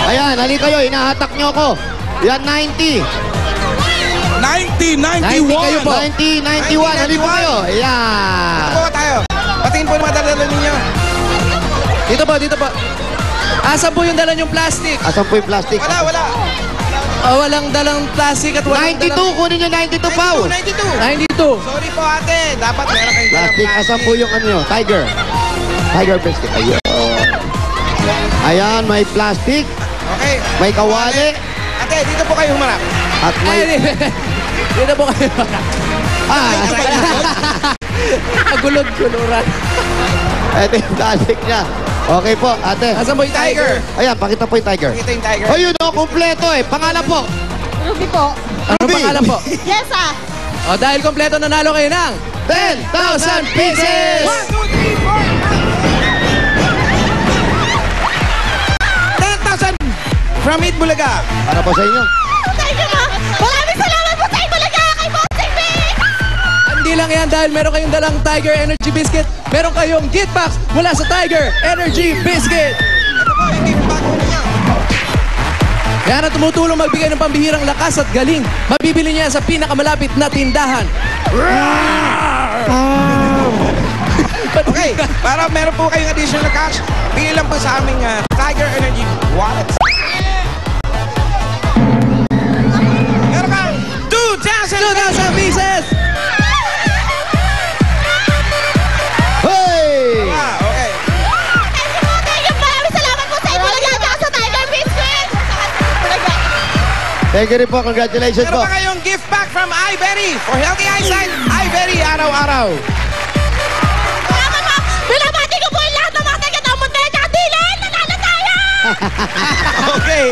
Ayan, halika kayo. Inahatak nyo ako. Yan, 90. 90, 90 kayo po. 90, 91. Halika kayo. Ayan. Ako tayo. Patingin po yung mga dala ninyo. Dito po, dito po. Asan po yung dala yung plastic? Asan po yung plastic? Wala. Walang dalang plastic at walang 92, kunin nyo 92, Pao. 92. 92. Sorry po ate. Dapat meron kayong dalang Plastic, asan po yung ano nyo? Tiger. Tiger biscuit. Ayun. Ayan, may plastic. Okay. May kawali. Ate, dito po kayo humarap. At may... Dito po kayo. Agulod-guluran. Ito yung plastic niya. Okay po, ate. Asan po yung tiger? Ayan, pakita po yung tiger. Pakita yung tiger. Ayun o, kompleto eh. Pangalan po. Ruby po. Ano Ruby. pangalan po? Yes, ah. O, dahil kompleto nanalo kayo ng 10,000 pieces! 1, 2, 3, 4. 10,000 from Eat Bulaga. Ano po sa inyo? Thank you, ma. Maraming salamat po sa Bulaga kay Bossing Vic. Hindi lang yan dahil meron kayong dalang Tiger Energy Biscuit. Meron kayong gift box mula sa Tiger Energy Biscuit. Ito po, yung gift bag niya. Kaya na tumutulong magbigay ng pambihirang lakas at galing. Mabibili niya sa pinakamalapit na tindahan. Okay, para meron po kayong additional cash, bigay lang po sa aming Tiger Energy Wallet. Meron kang 2,000 pieces! Hey! Okay. Thank you. Maraming salamat po sa Bulaga at sa Tiger Biscuit. Bulaga. Thank you rin po. Congratulations Meron po. pa kayong gift pack from iBerry for healthy eyesight. iBerry araw-araw. Salamat po. Binabati ko po yung lahat ng mga taga-tamot na nakadilan. Nanalo tayo! Okay.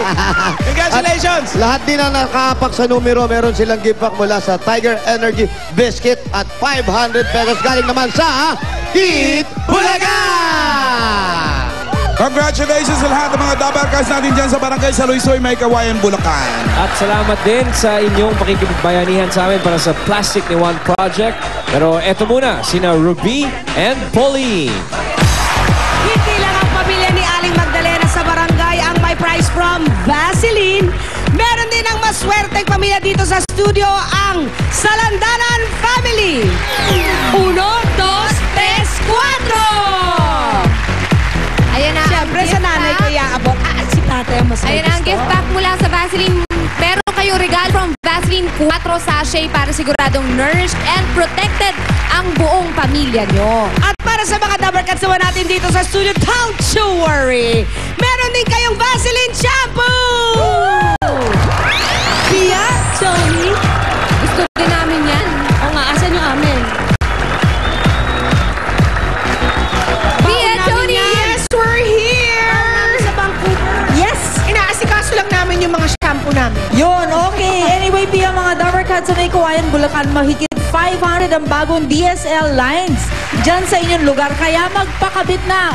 Congratulations. Lahat din na nakapak sa numero, meron silang gift pack mula sa Tiger Energy Biscuit at 500 pesos galing naman sa Eat Bulaga! Congratulations sa lahat ng mga dabarkas natin dyan sa barangay sa Luisoy, May Kawayan, Bulacan. At salamat din sa inyong pakikipagbayanihan sa amin para sa Plastic ni One Project. Pero eto muna, sina Ruby and Polly. Hindi lang ang pamilya ni Aling Magdalena sa barangay ang may prize from Vaseline. Meron din ang maswerteng pamilya dito sa studio, ang Salandanan Family. 1, 2, 3, 4! Ayan na. Siyempre sa nanay ko iaabot. Si tatay ang mas Ayan na ang gift pack mula sa Vaseline. Meron kayong regalo from Vaseline 4 sachet para siguradong nourished and protected ang buong pamilya nyo. At para sa mga dabarkats naman natin dito sa studio, don't you worry! Meron din kayong Vaseline shampoo! Pia, Tony, Gusto din namin yan. o nga, asan yung amin? Pia, Tony! Yes, we're here! Sa Vancouver. Yes! Inaasikaso lang namin yung mga shampoo namin. Yun, okay. Anyway, Pia, mga Dabarkad sa may Kawayan, Bulacan, mahigit 500 ang bagong DSL lines dyan sa inyong lugar. Kaya magpakabit na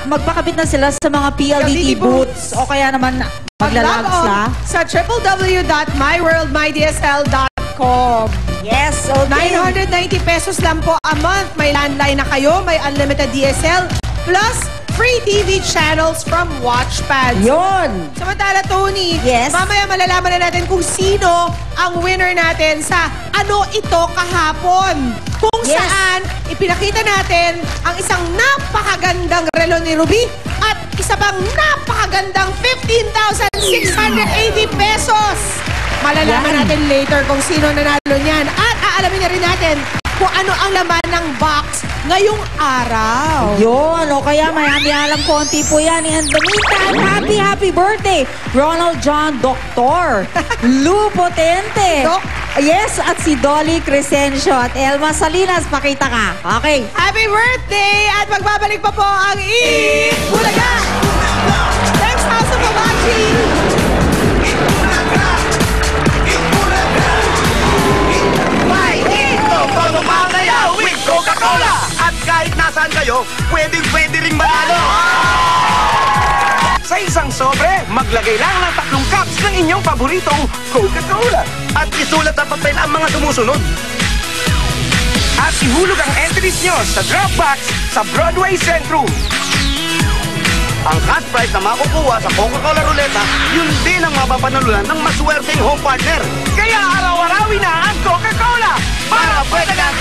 magpakabit na sila sa mga PLDT booths. O kaya naman maglalag sila. Sa www.myworldmydsl.com. Yes, okay. 990 pesos lang po a month. May landline na kayo, may unlimited DSL, plus free TV channels from Watchpad. Yun. Samantala, Tony, Yes. mamaya malalaman na natin kung sino ang winner natin sa Ano Ito Kahapon. Kung Yes. saan ipinakita natin ang isang napakagandang relo ni Ruby at isa pang napakagandang 15,680 pesos. Malalaman Yan. natin later kung sino nanalo niyan. At aalamin na rin natin kung ano ang laman ng box ngayong araw. Yun, o kaya may alam konti po yan. In the meantime, happy birthday, Ronald John Doctor, Lou Potente. Doc? Yes, at si Dolly Crescencio at Elma Salinas. Pakita ka. Okay. Happy birthday! At magbabalik pa po ang Eat Bulaga! Thanks also for watching! with Coca-Cola! At kahit nasaan kayo, pwede ring manalo! Sa isang sobre, maglagay lang ng 3 cups ng inyong paboritong Coca-Cola. At isulat na papel ang mga sumusunod. At ihulog ang entries nyo sa Dropbox sa Broadway Centrum. Ang cash prize na makukuha sa Coca-Cola Ruleta, yun din ang mapapanalunan ng maswerteng home partner. Kaya araw-arawin na ang Coca-Cola para pwede kang